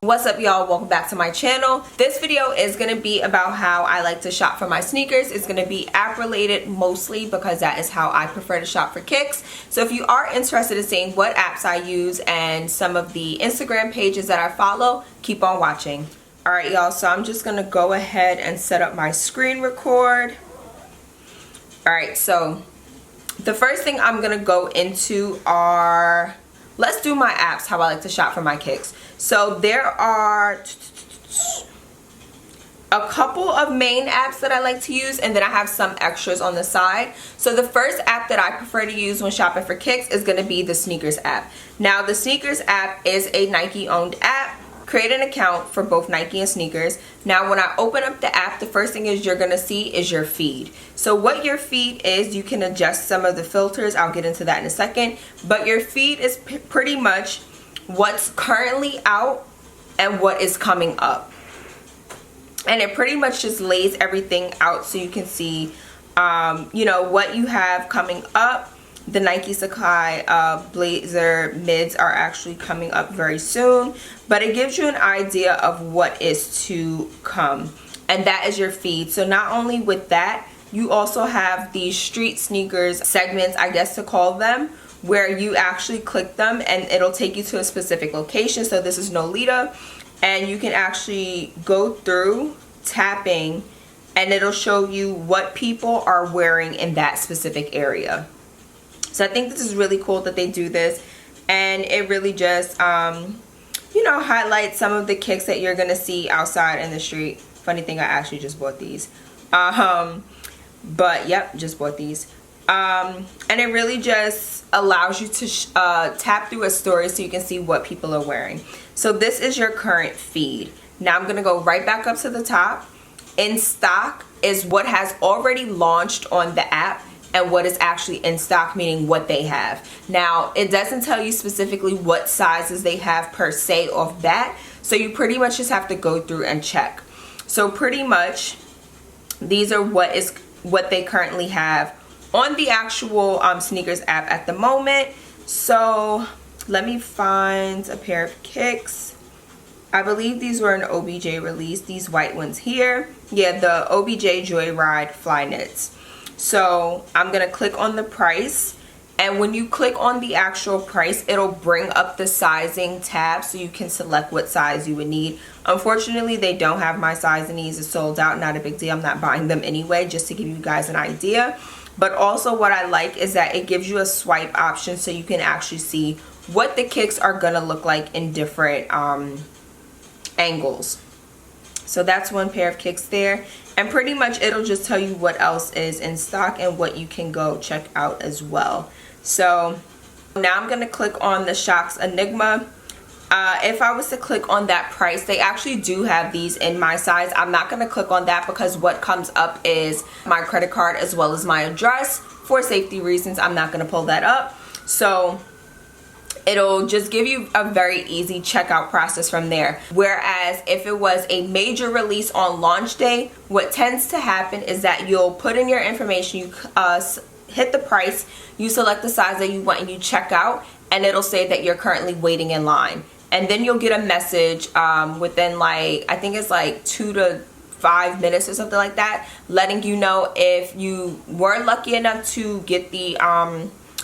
What's up, y'all? Welcome back to my channel. This video is going to be about how I like to shop for my sneakers. It's going to be app related mostly because that is how I prefer to shop for kicks. So if you are interested in seeing what apps I use and some of the Instagram pages that I follow, keep on watching. Alright, y'all, so I'm just going to go ahead and set up my screen record. Alright, so the first thing I'm going to go into are, let's do my apps, how I like to shop for my kicks. So there are a couple of main apps that I like to use, and then I have some extras on the side. So the first app that I prefer to use when shopping for kicks is going to be the Snkrs app. Now the Snkrs app is a Nike owned app. Create an account for both Nike and Snkrs. Now when I open up the app, the first thing is you're going to see is your feed. So what your feed is, you can adjust some of the filters. I'll get into that in a second. But your feed is pretty much what's currently out and what is coming up. And it pretty much just lays everything out so you can see you know, what you have coming up. The Nike Snkrs blazer mids are actually coming up very soon, but it gives you an idea of what is to come, and that is your feed. So not only with that, you also have these street sneakers segments, I guess to call them, where you actually click them and it'll take you to a specific location. So this is Nolita, and you can actually go through tapping and it'll show you what people are wearing in that specific area. So I think this is really cool that they do this, and it really just you know, highlights some of the kicks that you're gonna see outside in the street. Funny thing, I actually just bought these, but yep, just bought these. And it really just allows you to tap through a story so you can see what people are wearing. So this is your current feed. Now I'm going to go right back up to the top. In stock is what has already launched on the app and what is actually in stock, meaning what they have. Now it doesn't tell you specifically what sizes they have per se off bat, so you pretty much just have to go through and check. So pretty much these are what they currently have on the actual Snkrs app at the moment. So let me find a pair of kicks. I believe these were an OBJ release, these white ones here. Yeah, the OBJ Joyride Fly Knits. So I'm gonna click on the price, and when you click on the actual price, it'll bring up the sizing tab so you can select what size you would need. Unfortunately, they don't have my size in these. It's sold out, not a big deal. I'm not buying them anyway, just to give you guys an idea. But also what I like is that it gives you a swipe option so you can actually see what the kicks are gonna look like in different angles. So that's one pair of kicks there, and pretty much it'll just tell you what else is in stock and what you can go check out as well. So now I'm gonna click on the Shox Enigma. If I was to click on that price, they actually do have these in my size. I'm not going to click on that because what comes up is my credit card as well as my address. For safety reasons, I'm not going to pull that up. So it'll just give you a very easy checkout process from there. Whereas if it was a major release on launch day, what tends to happen is that you'll put in your information, you hit the price, you select the size that you want, and you check out, and it'll say that you're currently waiting in line. And then you'll get a message within, like, I think it's like 2 to 5 minutes or something like that, letting you know if you were lucky enough to get the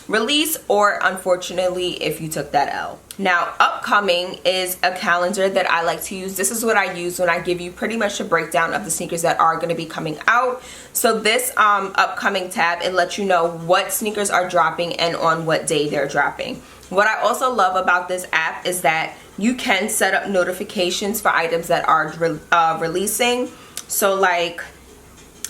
release, or unfortunately if you took that L. Now upcoming is a calendar that I like to use. This is what I use when I give you pretty much a breakdown of the sneakers that are going to be coming out. So this upcoming tab, it lets you know what sneakers are dropping and on what day they're dropping. What I also love about this app is that you can set up notifications for items that are releasing. So like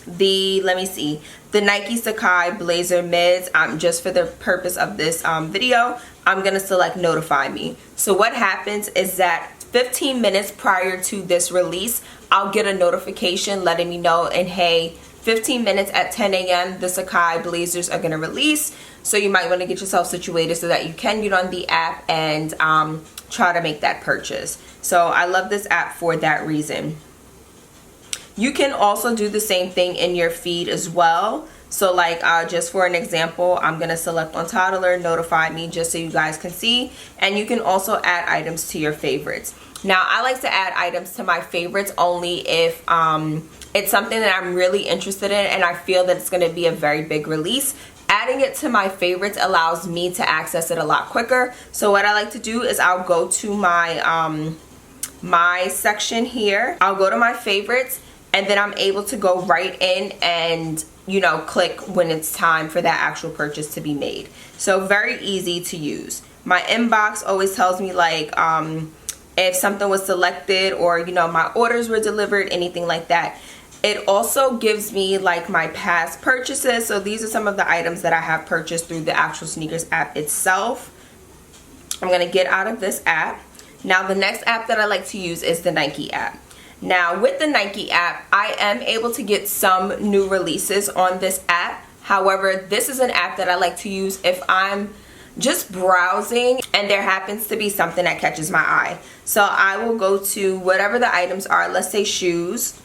let me see, the Nike Snkrs blazer mids, just for the purpose of this video, I'm gonna select notify me. So what happens is that 15 minutes prior to this release, I'll get a notification letting me know, and hey, 15 minutes at 10 a.m. the Snkrs blazers are gonna release. So you might want to get yourself situated so that you can get on the app and try to make that purchase. So I love this app for that reason. You can also do the same thing in your feed as well. So like just for an example, I'm going to select on toddler, notify me, just so you guys can see. And you can also add items to your favorites. Now I like to add items to my favorites only if it's something that I'm really interested in and I feel that it's going to be a very big release. Adding it to my favorites allows me to access it a lot quicker. So what I like to do is I'll go to my my section here. I'll go to my favorites, and then I'm able to go right in and, you know, click when it's time for that actual purchase to be made. So very easy to use. My inbox always tells me like if something was selected, or, you know, my orders were delivered, anything like that. It also gives me like my past purchases. So these are some of the items that I have purchased through the actual Snkrs app itself. I'm going to get out of this app. Now the next app that I like to use is the Nike app. Now with the Nike app, I am able to get some new releases on this app. However, this is an app that I like to use if I'm just browsing and there happens to be something that catches my eye. So I will go to whatever the items are, let's say shoes,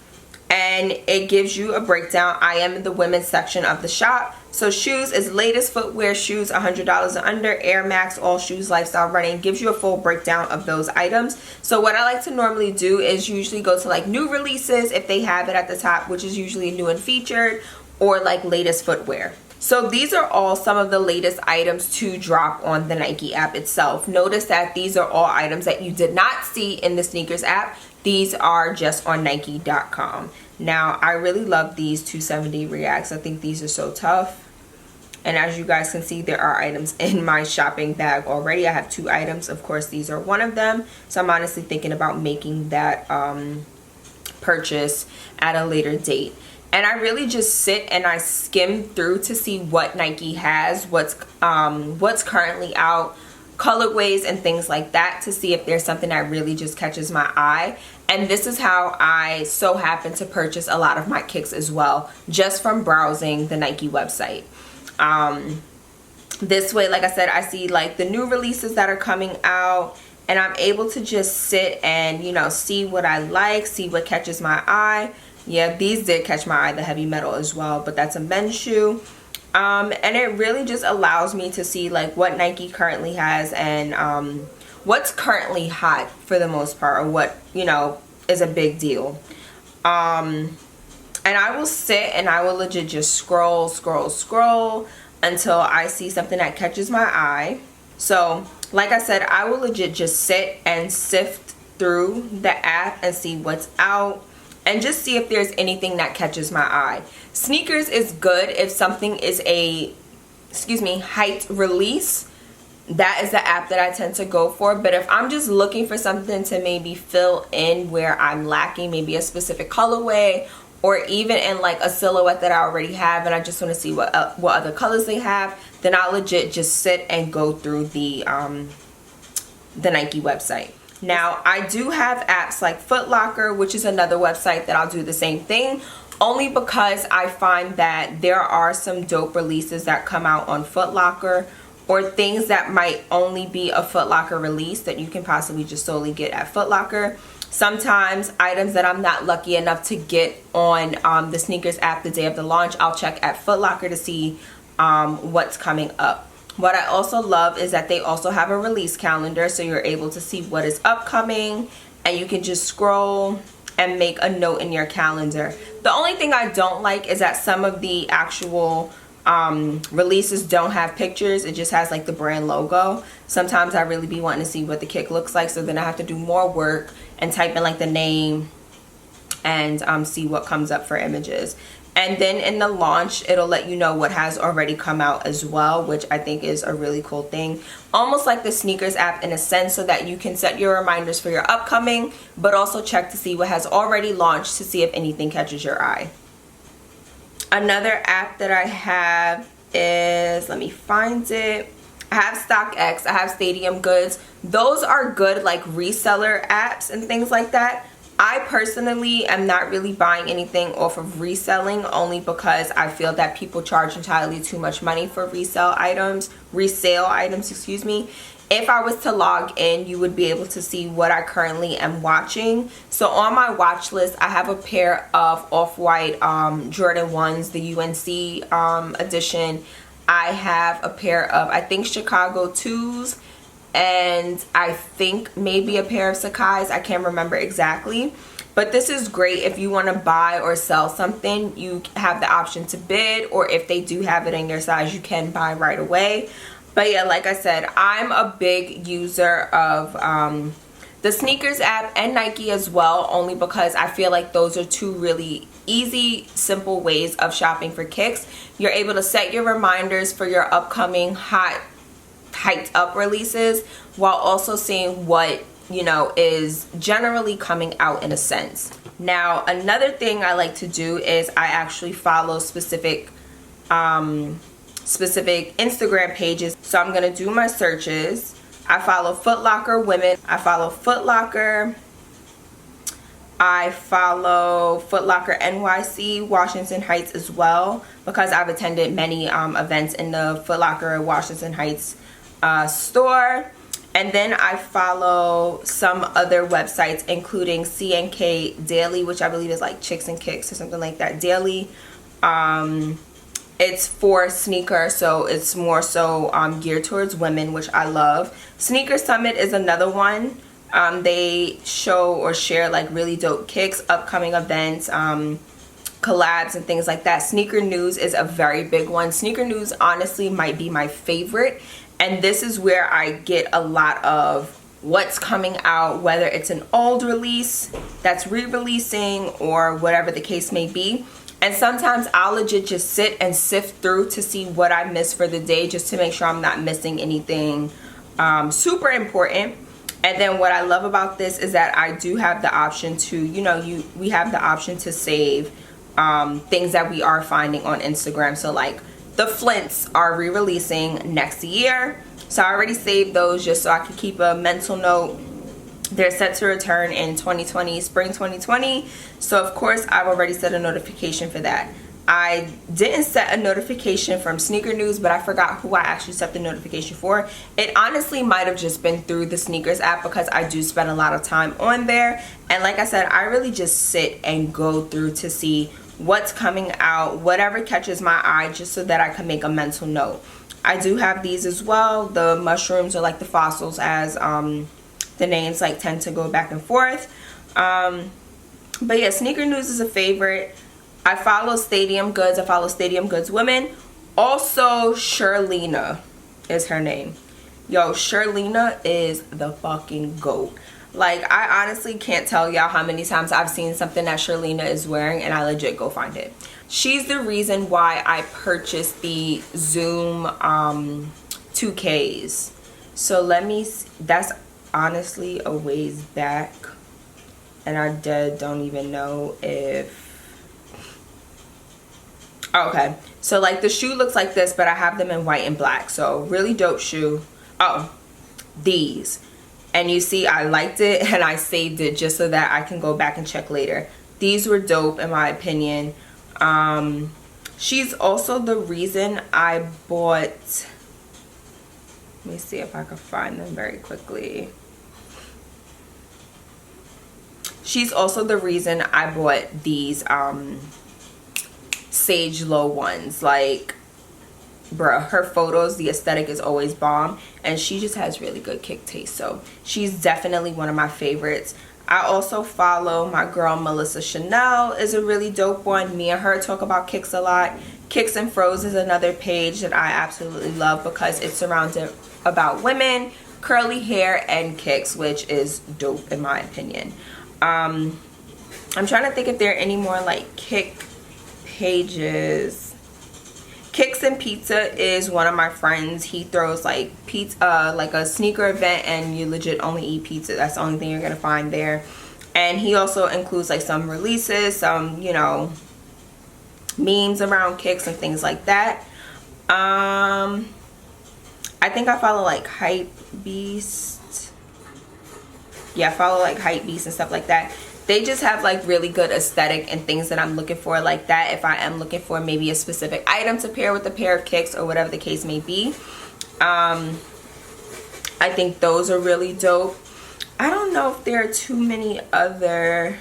and it gives you a breakdown. I am in the women's section of the shop. So shoes is latest footwear shoes, $100 and under, Air Max, all shoes, lifestyle, running. Gives you a full breakdown of those items. So what I like to normally do is usually go to like new releases if they have it at the top, which is usually new and featured, or like latest footwear. So these are all some of the latest items to drop on the Nike app itself. Notice that these are all items that you did not see in the Snkrs app. These are just on Nike.com. Now, I really love these 270 Reacts. I think these are so tough. And as you guys can see, there are items in my shopping bag already. I have 2 items. Of course, these are one of them. So I'm honestly thinking about making that purchase at a later date. And I really just sit and I skim through to see what Nike has, what's currently out, colorways and things like that, to see if there's something that really just catches my eye. And this is how I so happen to purchase a lot of my kicks as well, just from browsing the Nike website. This way, like I said, I see like the new releases that are coming out, and I'm able to just sit and, you know, see what I like, see what catches my eye. Yeah, these did catch my eye, the heavy metal as well, but that's a men's shoe. And it really just allows me to see like what Nike currently has and what's currently hot for the most part, or what, you know, is a big deal. And I will sit and I will legit just scroll until I see something that catches my eye. So like I said, I will legit just sit and sift through the app and see what's out, and just see if there's anything that catches my eye. Snkrs is good if something is a, hyped release. That is the app that I tend to go for. But if I'm just looking for something to maybe fill in where I'm lacking, maybe a specific colorway, or even in like a silhouette that I already have and I just want to see what other colors they have, then I'll legit just sit and go through the Nike website. Now, I do have apps like FootLocker, which is another website that I'll do the same thing, only because I find that there are some dope releases that come out on FootLocker, or things that might only be a FootLocker release that you can possibly just solely get at FootLocker. Sometimes items that I'm not lucky enough to get on the Snkrs app the day of the launch, I'll check at FootLocker to see what's coming up. What I also love is that they also have a release calendar, so you're able to see what is upcoming, and you can just scroll and make a note in your calendar. The only thing I don't like is that some of the actual releases don't have pictures. It just has like the brand logo. Sometimes I really be wanting to see what the kick looks like, so then I have to do more work and type in like the name and see what comes up for images. And then in the launch, it'll let you know what has already come out as well, which I think is a really cool thing. Almost like the Snkrs app in a sense, so that you can set your reminders for your upcoming, but also check to see what has already launched to see if anything catches your eye. Another app that I have is, let me find it. I have StockX, I have Stadium Goods. Those are good like reseller apps and things like that. I personally am not really buying anything off of reselling, only because I feel that people charge entirely too much money for resale items, excuse me. if I was to log in, you would be able to see what I currently am watching. So on my watch list, I have a pair of off-white Jordan 1s, the UNC edition. I have a pair of, I think, Chicago 2s, and I think maybe a pair of Snkrs. I can't remember exactly. But this is great if you want to buy or sell something. You have the option to bid, or if they do have it in your size, you can buy right away. But yeah, like I said, I'm a big user of the Snkrs app and Nike as well, only because I feel like those are two really easy, simple ways of shopping for kicks. You're able to set your reminders for your upcoming hyped up releases, while also seeing what, you know, is generally coming out in a sense. Now, another thing I like to do is I actually follow specific Instagram pages. So I'm gonna do my searches. I follow FootLocker women. I follow FootLocker. I follow FootLocker NYC, Washington Heights as well, because I've attended many events in the FootLocker Washington Heights store. And then I follow some other websites, including CNK Daily, which I believe is like Chicks and Kicks or something like that daily. It's for sneakers, so it's more so geared towards women, which I love. Sneaker Summit is another one. They show or share like really dope kicks, upcoming events, collabs and things like that. Sneaker News is a very big one. Sneaker News honestly might be my favorite, and this is where I get a lot of what's coming out, whether it's an old release that's re-releasing or whatever the case may be. And sometimes I'll legit just sit and sift through to see what I missed for the day, just to make sure I'm not missing anything super important. And then what I love about this is that I do have the option to, you know, we have the option to save things that we are finding on Instagram. So like the Flints are re-releasing next year, so I already saved those just so I could keep a mental note. They're set to return in 2020, spring 2020. So of course I've already set a notification for that. I didn't set a notification from Sneaker News, but I forgot who I actually set the notification for. It honestly might have just been through the Snkrs app, because I do spend a lot of time on there. And like I said, I really just sit and go through to see what's coming out, whatever catches my eye, just so that I can make a mental note. I do have these as well. The mushrooms are like the fossils, as the names like tend to go back and forth. But yeah, Sneaker News is a favorite. I follow Stadium Goods. I follow Stadium Goods Women. Also, Shirlena is her name. Yo, Shirlena is the fucking GOAT. Like, I honestly can't tell y'all how many times I've seen something that Shirlena is wearing and I legit go find it. She's the reason why I purchased the Zoom 2Ks. So let me see. That's honestly a ways back, and I don't even know if... Okay, so like the shoe looks like this, but I have them in white and black, so really dope shoe. Oh, these, and you see I liked it and I saved it just so that I can go back and check later. These were dope in my opinion. She's also the reason I bought... Let me see if I can find them very quickly. She's also the reason I bought these Sage Low ones. Like, bruh, her photos, the aesthetic is always bomb, and she just has really good kick taste, so she's definitely one of my favorites. I also follow my girl Melissa Chanel, is a really dope one. Me and her talk about kicks a lot. Kicks and Froze is another page that I absolutely love because it's surrounded about women, curly hair, and kicks, which is dope in my opinion. I'm trying to think if there are any more like kick pages. Kicks and Pizza is one of my friends. He throws like pizza, like a sneaker event, and you legit only eat pizza. That's the only thing you're gonna find there. And he also includes like some releases, some, you know, memes around kicks and things like that. I think I follow like Hype Beast. Yeah, I follow like Hype Beast and stuff like that. They just have like really good aesthetic and things that I'm looking for like that. If I am looking for maybe a specific item to pair with a pair of kicks or whatever the case may be. I think those are really dope. I don't know if there are too many other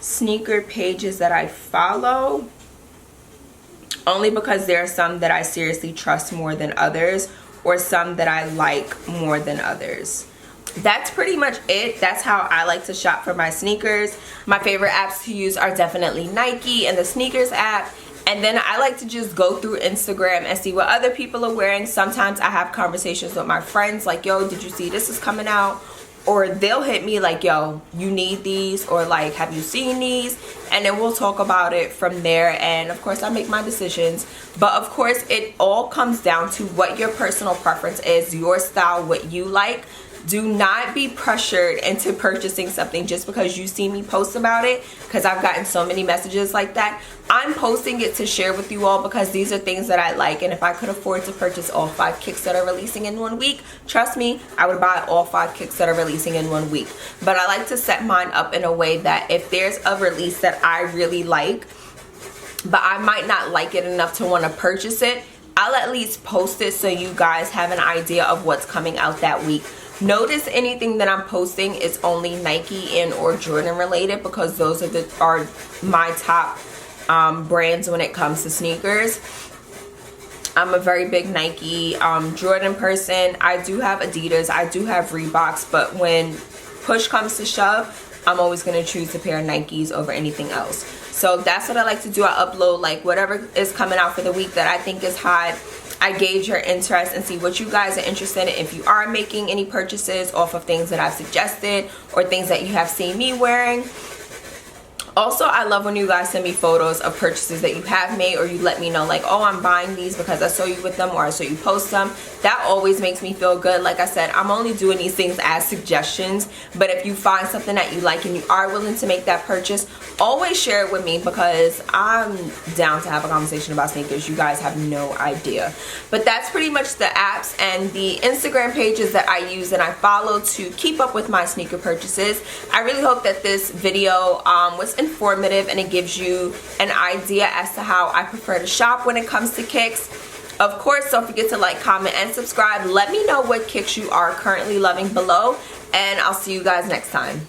sneaker pages that I follow, only because there are some that I seriously trust more than others, or some that I like more than others. That's pretty much it. That's how I like to shop for my sneakers. My favorite apps to use are definitely Nike and the Snkrs app. And then I like to just go through Instagram and see what other people are wearing. Sometimes I have conversations with my friends like, yo, did you see this is coming out? Or they'll hit me like, yo, you need these, or like, have you seen these? And then we'll talk about it from there. And of course I make my decisions, but of course it all comes down to what your personal preference is, your style, what you like. Do not be pressured into purchasing something just because you see me post about it, because I've gotten so many messages like that. I'm posting it to share with you all because these are things that I like, and if I could afford to purchase all 5 kicks that are releasing in 1 week, trust me, I would buy all 5 kicks that are releasing in 1 week. But I like to set mine up in a way that if there's a release that I really like, but I might not like it enough to want to purchase it, I'll at least post it so you guys have an idea of what's coming out that week. Notice anything that I'm posting is only Nike and or Jordan related, because those are my top brands when it comes to sneakers. I'm a very big Nike, Jordan person. I do have Adidas, I do have Reeboks, but when push comes to shove, I'm always going to choose a pair of Nikes over anything else. So that's what I like to do. I upload like whatever is coming out for the week that I think is hot. I gauge your interest and see what you guys are interested in. If you are making any purchases off of things that I've suggested or things that you have seen me wearing. Also, I love when you guys send me photos of purchases that you have made, or you let me know like, oh, I'm buying these because I saw you with them, or I saw you post them. That always makes me feel good. Like I said, I'm only doing these things as suggestions, but if you find something that you like and you are willing to make that purchase, always share it with me, because I'm down to have a conversation about sneakers. You guys have no idea. But that's pretty much the apps and the Instagram pages that I use and I follow to keep up with my sneaker purchases. I really hope that this video was informative and it gives you an idea as to how I prefer to shop when it comes to kicks. Of course, don't forget to like, comment, and subscribe. Let me know what kicks you are currently loving below, and I'll see you guys next time.